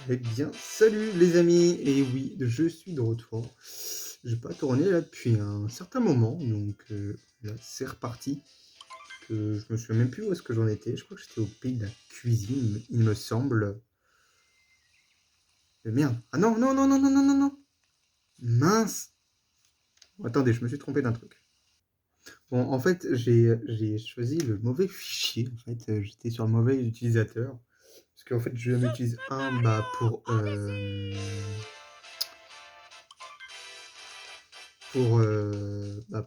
Eh bien, salut les amis! Et oui, je suis de retour. J'ai pas tourné là depuis un certain moment, donc là c'est reparti. Je me souviens même plus où est-ce que j'en étais. Je crois que j'étais au pays de la cuisine, il me semble. Merde! Ah non, non, non, non, non, non, non, non! Mince! Bon, attendez, je me suis trompé d'un truc. Bon, en fait, j'ai choisi le mauvais fichier. En fait, j'étais sur le mauvais utilisateur. Parce qu'en fait, je m'utilise un bah,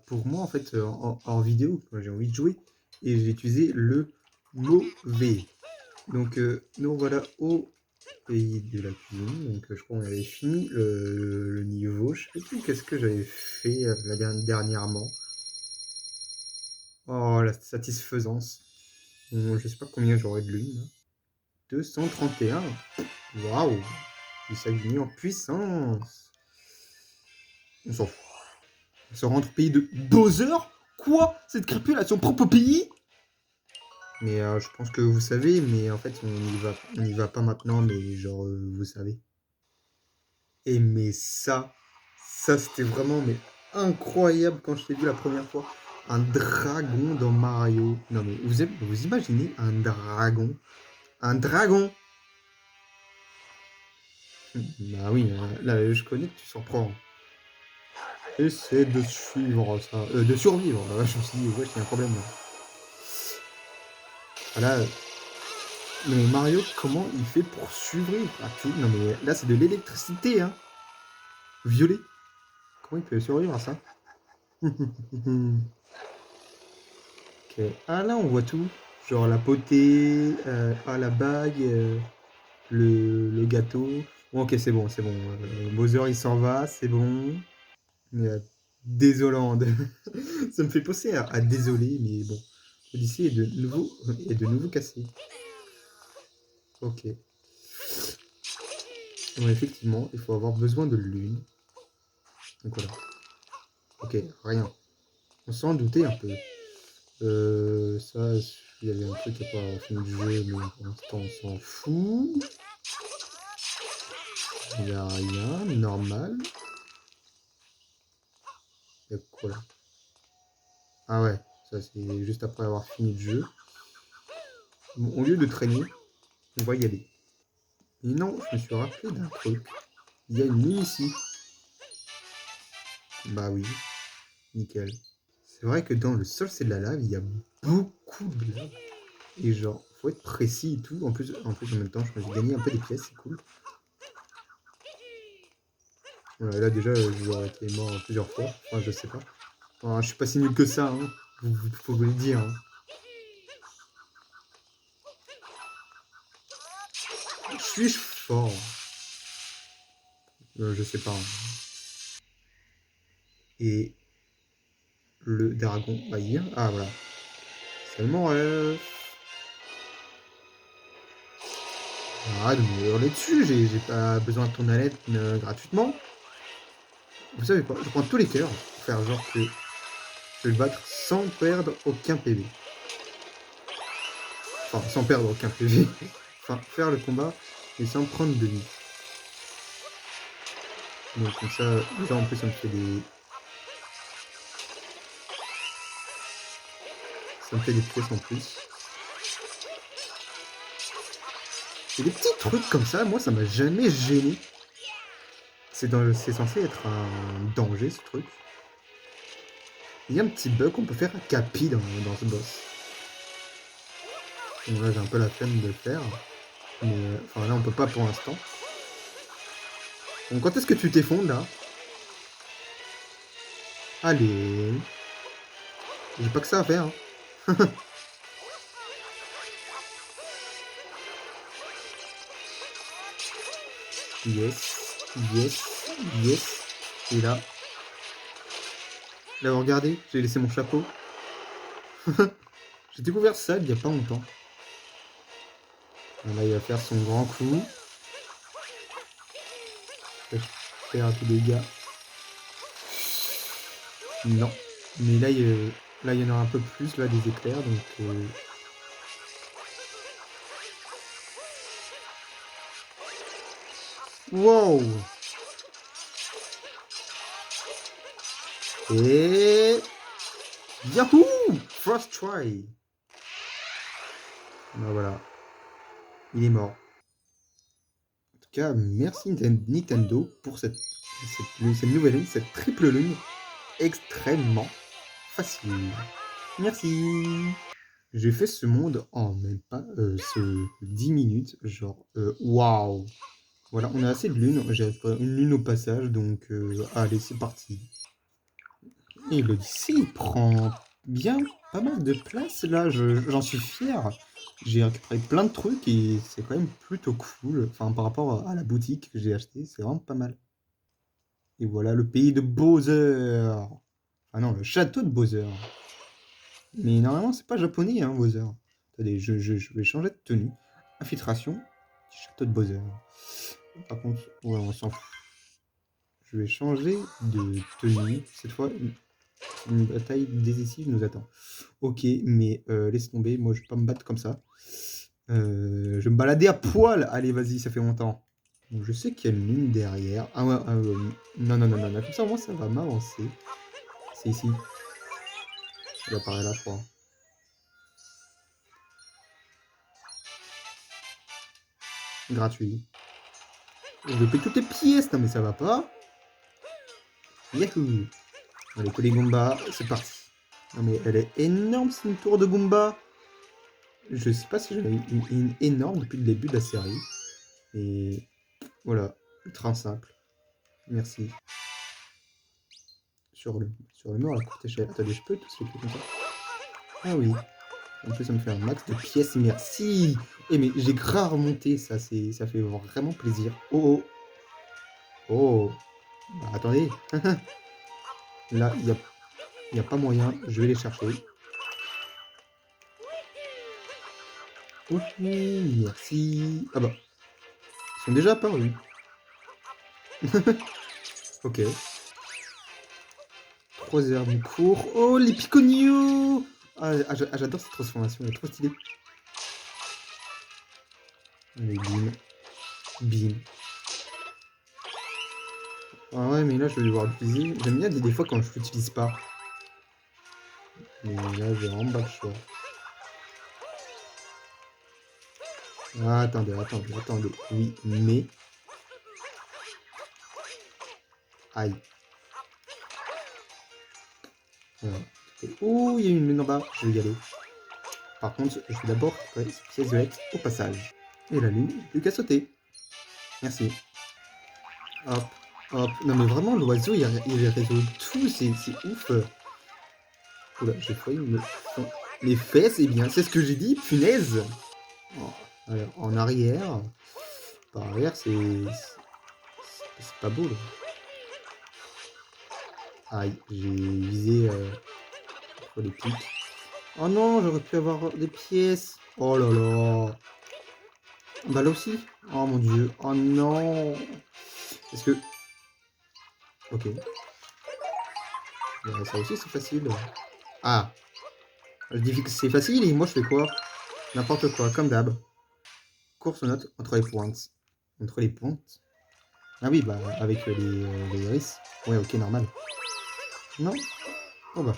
pour moi, en fait, en vidéo, quand j'ai envie de jouer, et j'ai utilisé le mauvais. Donc, nous voilà au pays de la cuisine. Donc, je crois qu'on avait fini le niveau. Je sais plus qu'est-ce que j'avais fait dernièrement. Oh, la satisfaisance. Bon, je sais pas combien j'aurai de lune, là. 231. Waouh! J'ai ça gagné en puissance. On s'en fout. On se rend au pays de Bowser? Quoi? Cette crapule a son propre pays? Mais je pense que vous savez, mais en fait, on y va pas maintenant, mais genre, vous savez. Et mais ça c'était vraiment mais incroyable quand je l'ai vu la première fois. Un dragon dans Mario. Non mais vous imaginez un dragon? Un dragon! Bah oui, là, je connais que tu surprends. Essaie de suivre ça. De survivre. Là, je me suis dit, ouais, il y a un problème là. Voilà. Mais Mario, comment il fait pour survivre? Non mais là, c'est de l'électricité, hein. Violet. Comment il peut survivre à ça? Ok. Ah là, on voit tout. Genre la potée, la bague, le gâteau. Bon, ok, c'est bon, c'est bon. Bowser, il s'en va, c'est bon. Désolant. Ça me fait penser à désolé, mais bon. L'Odyssée est de nouveau cassé. Ok. Bon, effectivement, il faut avoir besoin de lune. Donc voilà. Ok, rien. On s'en doutait un peu. Ça, il y avait un truc qui n'est pas fini du jeu, mais pour l'instant, on s'en fout. Il n'y a rien, normal. Il y a quoi là? Ah ouais, ça c'est juste après avoir fini le jeu. Bon, au lieu de traîner, on va y aller. Et non, je me suis rappelé d'un truc. Il y a une mine ici. Bah oui, nickel. C'est vrai que dans le sol, c'est de la lave, il y a beaucoup de lave. Et genre, faut être précis et tout. En même temps, je me suis gagné un peu des pièces, c'est cool. Voilà, là déjà, j'aurais été mort plusieurs fois. Enfin, je sais pas. Enfin, je suis pas si nul que ça, hein. Faut vous le dire. Hein. Suis-je fort? Je sais pas. Hein. Et le dragon va y ir. Ah voilà. C'est mon rêve. Arrête de me hurler dessus, j'ai pas besoin de ton aide gratuitement. Vous savez pas, je prends tous les cœurs pour faire genre que je vais le battre sans perdre aucun PV. Enfin, sans perdre aucun PV. Enfin, faire le combat, mais sans prendre de vie. Donc comme ça, déjà en plus ça me fait des... Ça me fait des pièces en plus. Et des petits trucs comme ça, moi ça m'a jamais gêné. C'est censé être un danger ce truc. Il y a un petit bug qu'on peut faire à Capi dans ce boss. Donc là j'ai un peu la flemme de le faire. Mais enfin là on peut pas pour l'instant. Donc quand est-ce que tu t'effondres là? Allez. J'ai pas que ça à faire. Hein. Yes. Yes. Yes. Et là. Là regardez, j'ai laissé mon chapeau. J'ai découvert ça il y a pas longtemps. Là il va faire son grand coup. Faire tous les dégâts. Non. Mais là il y en a un peu plus là des éclairs donc Wow. Et... Yahoo! First try. Ben voilà. Il est mort. En tout cas, merci Nintendo pour cette nouvelle lune, cette triple lune extrêmement facile. Merci. J'ai fait ce monde en même pas 10 minutes. Genre, waouh. Voilà, on a assez de lunes. J'ai une lune au passage, donc allez, c'est parti. Et l'Odyssée, il prend bien pas mal de place là, j'en suis fier. J'ai récupéré plein de trucs et c'est quand même plutôt cool. Enfin, par rapport à la boutique que j'ai acheté, c'est vraiment pas mal. Et voilà le pays de Bowser. Enfin non, le château de Bowser. Mais normalement, c'est pas japonais, hein, Bowser. Attendez, je vais changer de tenue. Infiltration, château de Bowser. Par contre, ouais, on s'en fout. Je vais changer de tenue. Cette fois, une bataille décisive nous attend. Ok, mais laisse tomber, moi je vais pas me battre comme ça. Je vais me balader à poil. Allez, vas-y, ça fait longtemps. Donc, je sais qu'il y a une lune derrière. Ah ouais, non, non, non, non, non, comme ça, moi, ça va m'avancer. C'est ici. Il apparaît là, je crois. Gratuit. Je vais péter toutes les pièces. Non, mais ça va pas. Yahoo! Allez, tous les Goombas, c'est parti. Non, mais elle est énorme, c'est une tour de Goomba. Je sais pas si j'en ai une énorme depuis le début de la série. Et voilà, ultra simple. Merci. Sur le mur à courte échelle. Attendez, je peux tous les cliquer comme ça? Ah oui. En plus, ça me fait un max de pièces. Merci. Eh, mais j'ai grave remonté, ça fait vraiment plaisir. Oh, oh. Oh. Bah, attendez. Là, il y a pas moyen. Je vais les chercher. Oh, merci. Ah bah. Ils sont déjà apparus. Ok. 3 heures du cours. Oh, les picognos. J'adore cette transformation, elle est trop stylée. Allez, bim. Bim. Ah ouais, mais là, je vais devoir l'utiliser. J'aime bien des fois quand je l'utilise pas. Mais là, j'ai vraiment pas le choix. Ah, attendez. Oui, mais... Aïe. Voilà. Oh, il y a une lune en bas. Je vais y aller. Par contre, je vais d'abord récupérer ces pièces de X au passage. Et la lune, plus qu'à sauter. Merci. Hop, hop. Non, mais vraiment, l'oiseau, il résout tout. C'est ouf. Oula, j'ai failli me... Les fesses, eh bien, c'est ce que j'ai dit, punaise. Oh, alors, en arrière... Par arrière, c'est pas beau, là. Aïe, j'ai visé entre les pics. Oh non, j'aurais pu avoir des pièces. Oh là là. Bah là aussi. Oh mon dieu. Oh non. Est-ce que... Ok. Bah, ça aussi, c'est facile. Ah. Je dis que c'est facile et moi, je fais quoi? N'importe quoi, comme d'hab. Course note entre les pointes. Entre les pointes? Ah oui, bah, avec les iris. Ouais, ok, normal. Non? Oh bah.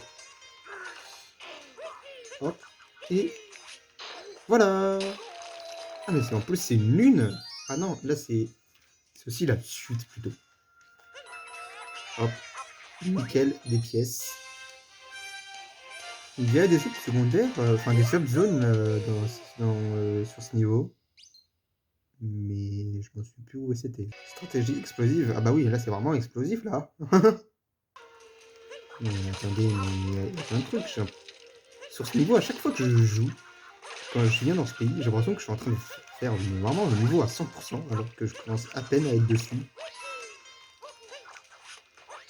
Hop. Et... Voilà. Ah, mais en plus, c'est une lune. Ah non, là, c'est aussi la suite, plutôt. Hop. Nickel, des pièces. Il y a des zones secondaires, enfin des sub-zones sur ce niveau. Mais je me souviens plus où c'était. Stratégie explosive. Ah bah oui, là c'est vraiment explosif là. Mais attendez, mais il y a plein de trucs. Sur ce niveau, à chaque fois que je joue, quand je viens dans ce pays, j'ai l'impression que je suis en train de faire vraiment le niveau à 100%, alors que je commence à peine à être dessus.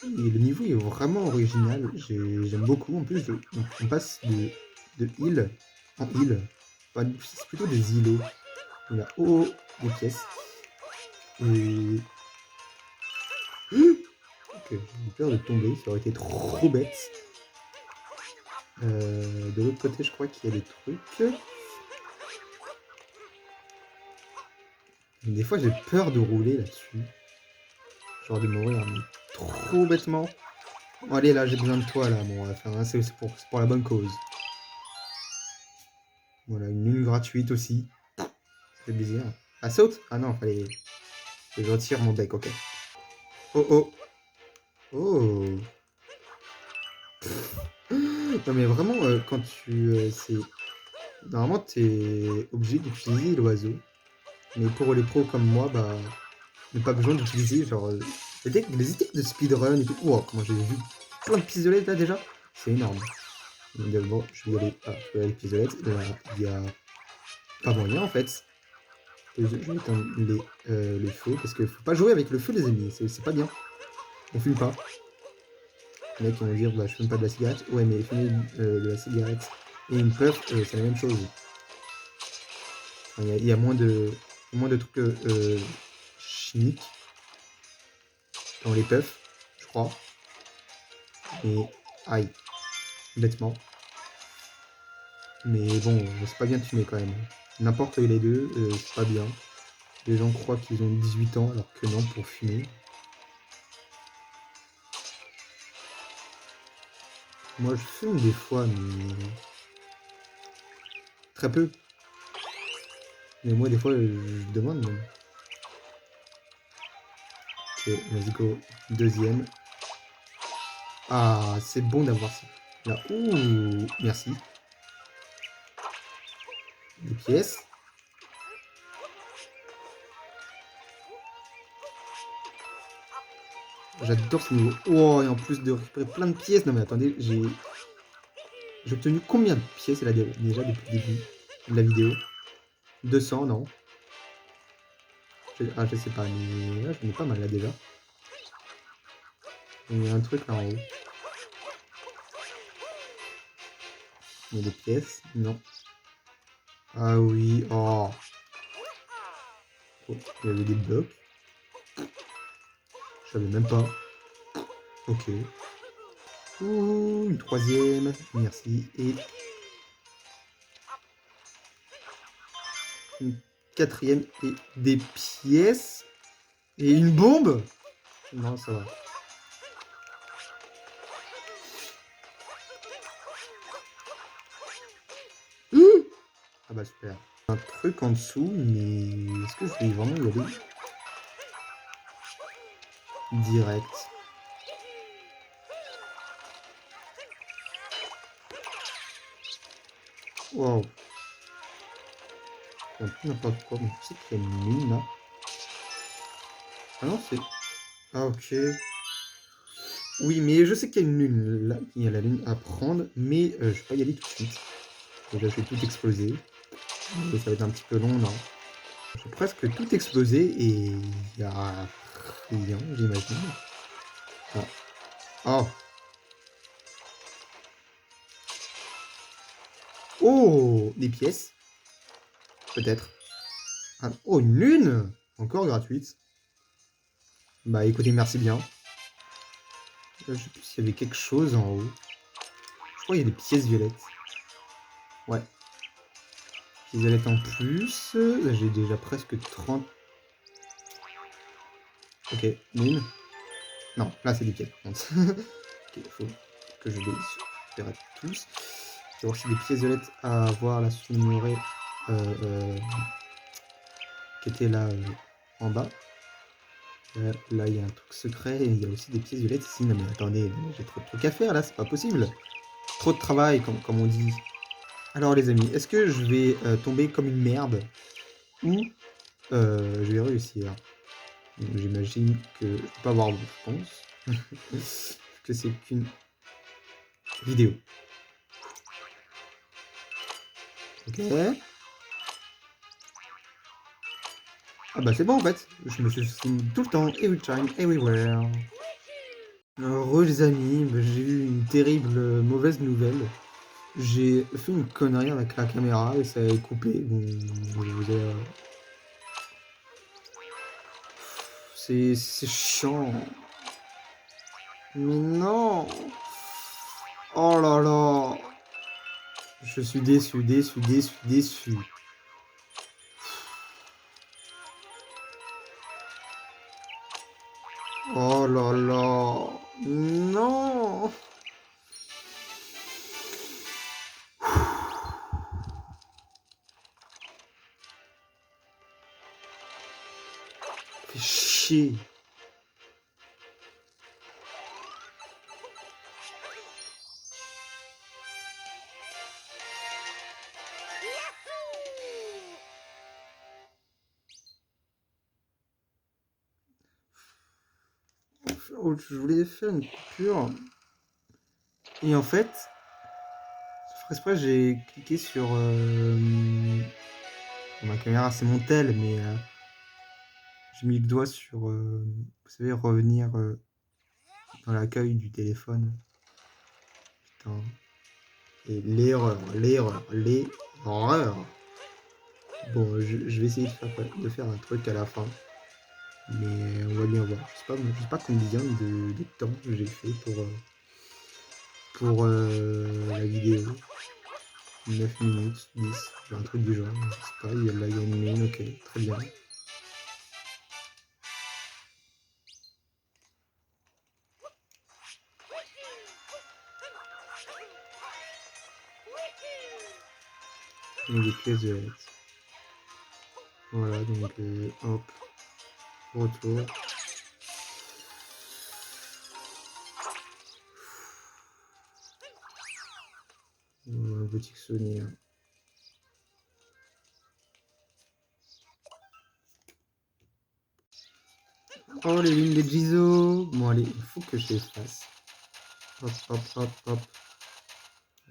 Et le niveau est vraiment original, j'aime beaucoup. En plus, on passe de île en île. Enfin, c'est plutôt des îlots. Il y a des pièces. Et... Ok, j'ai eu peur de tomber, ça aurait été trop bête. De l'autre côté, je crois qu'il y a des trucs. Des fois, j'ai peur de rouler là-dessus. Genre de mourir, mais trop bêtement. Bon, allez, là, j'ai besoin de toi, là. Bon, enfin, c'est pour la bonne cause. Voilà, une lune gratuite aussi. Ça fait plaisir. Ah, saute! Ah non, fallait que je retire mon bec, ok. Oh, oh! Oh! Non, mais vraiment, quand tu... c'est... Normalement, t'es obligé d'utiliser l'oiseau. Mais pour les pros comme moi, bah... n'a pas besoin d'utiliser, genre... les éthiques de speedrun et tout. Wow, comment j'ai vu plein de pistolets, là, déjà. C'est énorme. Bon, je vais y aller. Ah, je vais aller pistolet. Là, il y a pas moyen en fait. Je vais éteindre le feu parce qu'il faut pas jouer avec le feu, les amis. C'est pas bien. On fume pas. Les mecs vont dire bah, je fume pas de la cigarette. Ouais, mais fumer de la cigarette et une puff, c'est la même chose. Enfin, il y a moins de trucs chimiques dans les puffs, je crois. Et aïe, bêtement. Mais bon, c'est pas bien de fumer quand même. N'importe les deux, c'est pas bien. Les gens croient qu'ils ont 18 ans alors que non pour fumer. Moi je fume des fois, mais très peu. Mais moi des fois je demande même. Ok, let's go. Deuxième. Ah, c'est bon d'avoir ça. Là, ouh, merci. Des pièces. J'adore ce niveau. Oh, et en plus de récupérer plein de pièces. Non mais attendez, j'ai obtenu combien de pièces là, déjà depuis le début de la vidéo? 200, non? Ah, je sais pas, mais là, j'en ai pas mal là déjà. Il y a un truc là en haut. Il y a des pièces. Non. Ah oui, oh. Oh, il y avait des blocs. Je savais même pas. Ok. Ouh, une troisième. Merci. Et une quatrième. Et des pièces. Et une bombe. Non, ça va. Ouh, ah bah super. Un truc en dessous, mais est-ce que je vais vraiment y aller direct? Wow. Un peu n'importe quoi, mais je sais qu'il y a une mine là. Ah non, c'est... Ah ok. Oui, mais je sais qu'il y a une lune là, il y a la lune à prendre, mais je vais pas y aller tout de suite. Déjà, je vais tout exploser. Et ça va être un petit peu long, non? J'ai presque tout explosé et il y a rien, j'imagine. Ah. Oh. Oh, des pièces. Peut-être. Ah, oh, une lune. Encore gratuite. Bah écoutez, merci bien. Je sais plus s'il y avait quelque chose en haut. Je crois qu'il y a des pièces violettes. Ouais. Pièces violettes en plus. Là, j'ai déjà presque 30. Ok, lune. Non, là c'est des pièces par contre. Ok, il faut que je les récupère tous. Il y a aussi des pièces violettes à avoir là sous le muret qui était là en bas. Là, il y a un truc secret et il y a aussi des pièces violettes ici. Non mais attendez, j'ai trop de trucs à faire là, c'est pas possible. Trop de travail, comme on dit. Alors les amis, est-ce que je vais tomber comme une merde ou je vais réussir? J'imagine que je ne peux pas avoir de réponse. Que c'est qu'une vidéo. Ok. Ah bah c'est bon en fait. Je me suis tout le temps, every time, everywhere. Heureux les amis, bah, j'ai eu une terrible mauvaise nouvelle. J'ai fait une connerie avec la caméra et ça a coupé. Bon, je vous ai... C'est chiant. Mais non. Oh là là. Je suis déçu, déçu, déçu, déçu. Oh là là. Non. Fais chier. Oh, je voulais faire une coupure. Et en fait, sans faire exprès, j'ai cliqué sur... ma caméra, c'est mon tel, mais j'ai mis le doigt sur, vous savez, revenir dans l'accueil du téléphone. Putain. Et l'erreur. Bon, je vais essayer de faire un truc à la fin. Mais on va bien voir. Je sais pas combien de temps j'ai fait pour la vidéo. 9 minutes, 10, un truc du genre. Je sais pas, il y a une mine, ok, très bien. Donc des pièces de lettres. Voilà, donc hop, retour. Boutique Sony. Oh, les lignes de Jizo. Bon, allez, il faut que je les fasse. Hop, hop, hop, hop.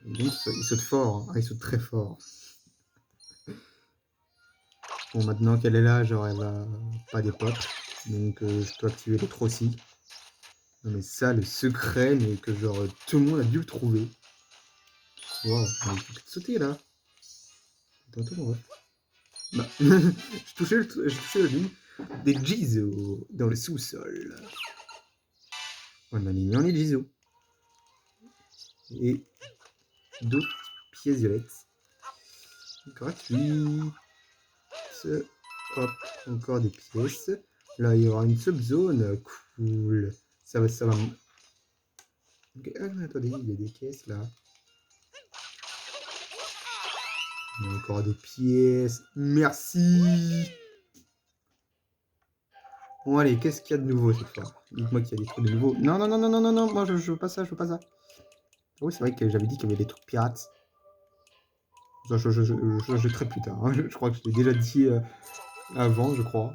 Donc, il saute fort, hein. Ah, il saute très fort. Bon, maintenant qu'elle est là, genre, elle va pas des pop. Donc, je peux activer l'autre aussi. Non, mais ça, le secret, mais que genre, tout le monde a dû le trouver. Waouh, il faut sauter là. Attends, mon ref. Bah, j'ai touché la ligne des Jizo dans le sous-sol. On a mis les Jizo. Et d'autres pièces violettes. Gratuites. Hop, encore des pièces. Là, il y aura une subzone. Cool. Ça va. Okay. Ah, attendez, il y a des caisses là. Il y a encore des pièces. Merci. Bon, allez, qu'est-ce qu'il y a de nouveau cette fois? Dites-moi qu'il y a des trucs de nouveau. Non, non, non, non, non, non, non, moi je veux pas ça, je veux pas ça. Oui, c'est vrai que j'avais dit qu'il y avait des trucs pirates. Ça, je ajouterai plus tard. Hein. Je crois que je l'ai déjà dit avant, je crois.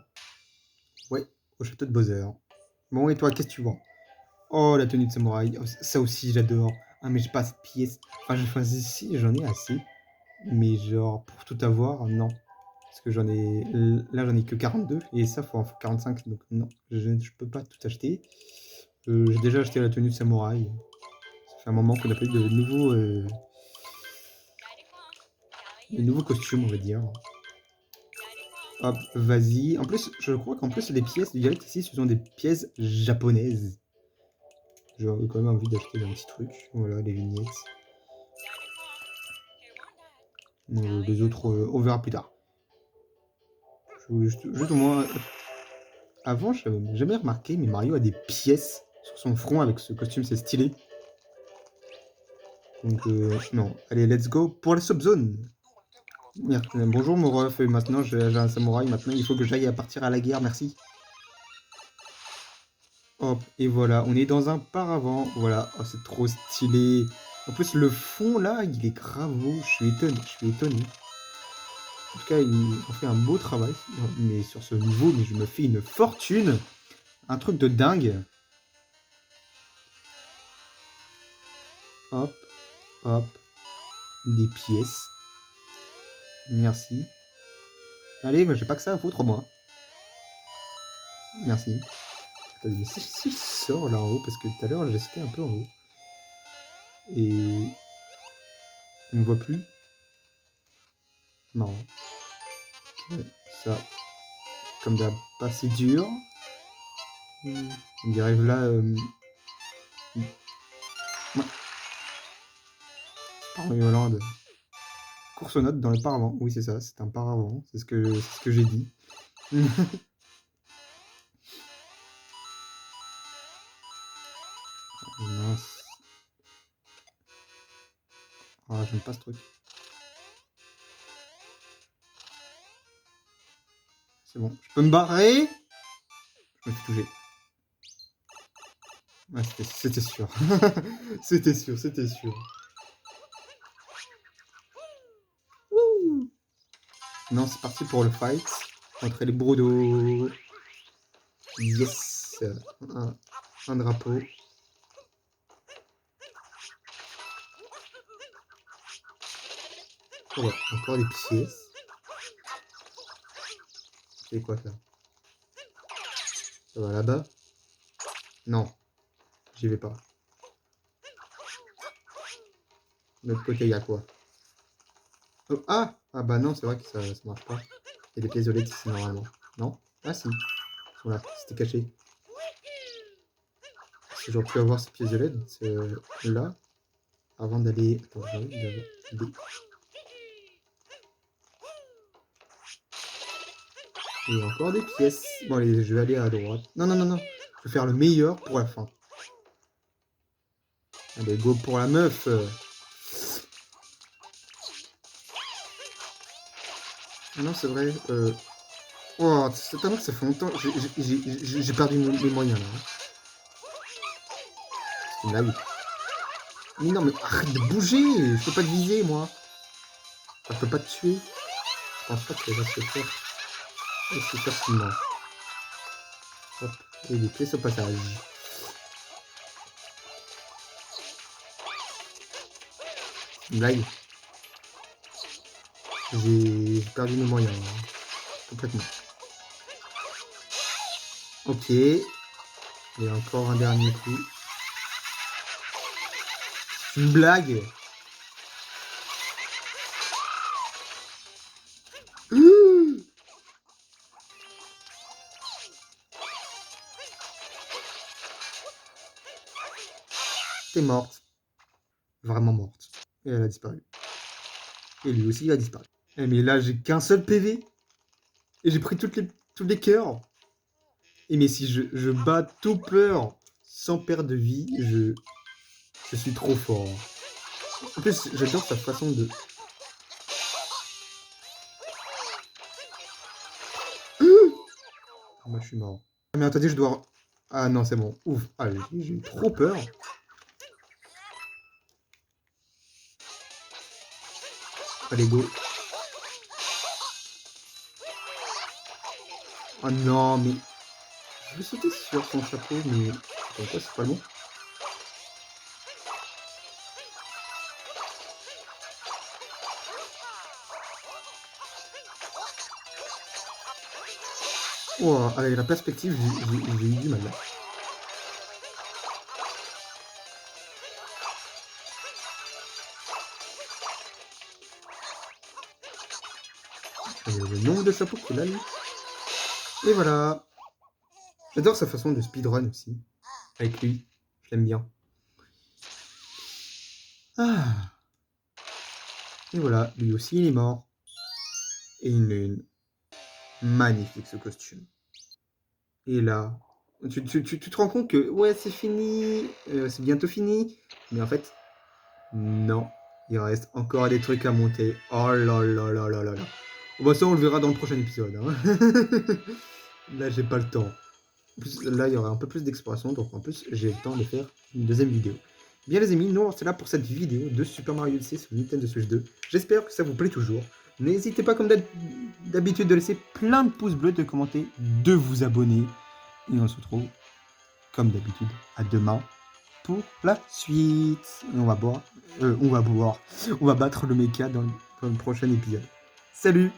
Ouais, au château de Bowser. Bon, et toi, qu'est-ce que tu vois? Oh, la tenue de samouraï. Oh, ça aussi, j'adore. Ah, mais j'ai pas assez de pièces. Enfin, si, j'en ai assez. Mais genre, pour tout avoir, non. Parce que là, j'en ai que 42. Et ça, faut en faire 45. Donc, non, je peux pas tout acheter. J'ai déjà acheté la tenue de samouraï. Ça fait un moment qu'on n'a pas eu de nouveaux costumes, on va dire. Hop, vas-y. En plus, je crois qu'en plus, les pièces directes ici, ce sont des pièces japonaises. J'aurais quand même envie d'acheter un petit truc. Voilà, les vignettes. Les autres, on verra plus tard. Juste au moins... Avant, je n'avais jamais remarqué, mais Mario a des pièces sur son front avec ce costume, c'est stylé. Donc, non. Allez, let's go pour la subzone. Bonjour, mon ref. Maintenant, j'ai un samouraï. Maintenant, il faut que j'aille à partir à la guerre. Merci. Hop, et voilà. On est dans un paravent. Voilà. Oh, c'est trop stylé. En plus, le fond, là, il est grave beau. Je suis étonné. En tout cas, on fait un beau travail. Mais sur ce niveau, mais je me fais une fortune. Un truc de dingue. Hop, hop. Des pièces. Merci. Allez, j'ai pas que ça à foutre, moi. Merci. Attendez, si je sors là en haut, parce que tout à l'heure, j'étais un peu en haut. Et... on ne voit plus. Marrant. Okay, ça, comme d'hab, pas si dur. On y arrive là... Ouais. Mario Hollande. Course aux notes dans le paravent. Oui, c'est ça, c'est un paravent. C'est ce que j'ai dit. Mince. Ah, j'aime pas ce truc. C'est bon. Je peux me barrer? Je me suis touché. Ouais, c'était sûr. C'était sûr, c'était sûr. Wouh. Non, c'est parti pour le fight. Contre les brodos. Yes. Un drapeau. Oh ouais, encore des pièces. C'est quoi ça? Ça va là-bas? Non, j'y vais pas. De l'autre côté, il y a quoi? Oh, ah! Ah bah non, c'est vrai que ça marche pas. Il y a des pièces violettes ici normalement. Non? Ah si, ils sont là, c'était caché. Si j'aurais pu avoir ces pièces violettes là, avant d'aller... Attends, il y a encore des pièces. Bon allez, je vais aller à droite. Non, non, non, non. Je vais faire le meilleur pour la fin. Allez, go pour la meuf. Ah non, c'est vrai. Oh, c'est tellement que ça fait longtemps. J'ai perdu mes moyens là. C'est une blague. Mais non, mais arrête de bouger. Je peux pas te viser, moi. Enfin, je peux pas te tuer. Je pense pas que ça va se faire aussi facilement. Hop. Et des pièces au passage. Une blague. J'ai perdu mes moyens. Hein. Complètement. Ok. Et encore un dernier coup. C'est une blague. T'es morte. Vraiment morte. Et elle a disparu. Et lui aussi, il a disparu. Eh, mais là, j'ai qu'un seul PV. Et j'ai pris tous les cœurs. Et mais si je bats tout peur sans perdre de vie, je suis trop fort. En plus, j'adore sa façon de... Ah, moi, je suis mort. Ah, mais attendez, je dois... Ah non, c'est bon. Ouf. Ah, j'ai eu trop peur. Allez, go. Oh non, mais... Je vais sauter sur son chapeau, mais... Attends, quoi, c'est pas bon. Oh, avec la perspective, j'ai eu du mal. Le nombre de chapeaux qu'il a, lui. Et voilà. J'adore sa façon de speedrun aussi. Avec lui. Je l'aime bien. Ah. Et voilà, lui aussi, il est mort. Et une magnifique ce costume. Et là, tu te rends compte que, ouais, c'est fini, c'est bientôt fini. Mais en fait, non. Il reste encore des trucs à monter. Oh là là là là là là. Bon, ça, on le verra dans le prochain épisode. Hein. Là, j'ai pas le temps. En plus, là, il y aura un peu plus d'exploration. Donc, en plus, j'ai le temps de faire une deuxième vidéo. Bien, les amis, nous, c'est là pour cette vidéo de Super Mario Odyssey sur Nintendo Switch 2. J'espère que ça vous plaît toujours. N'hésitez pas, comme d'habitude, de laisser plein de pouces bleus, de commenter, de vous abonner. Et on se retrouve, comme d'habitude, à demain pour la suite. On va boire. On va battre le mecha dans le prochain épisode. Salut!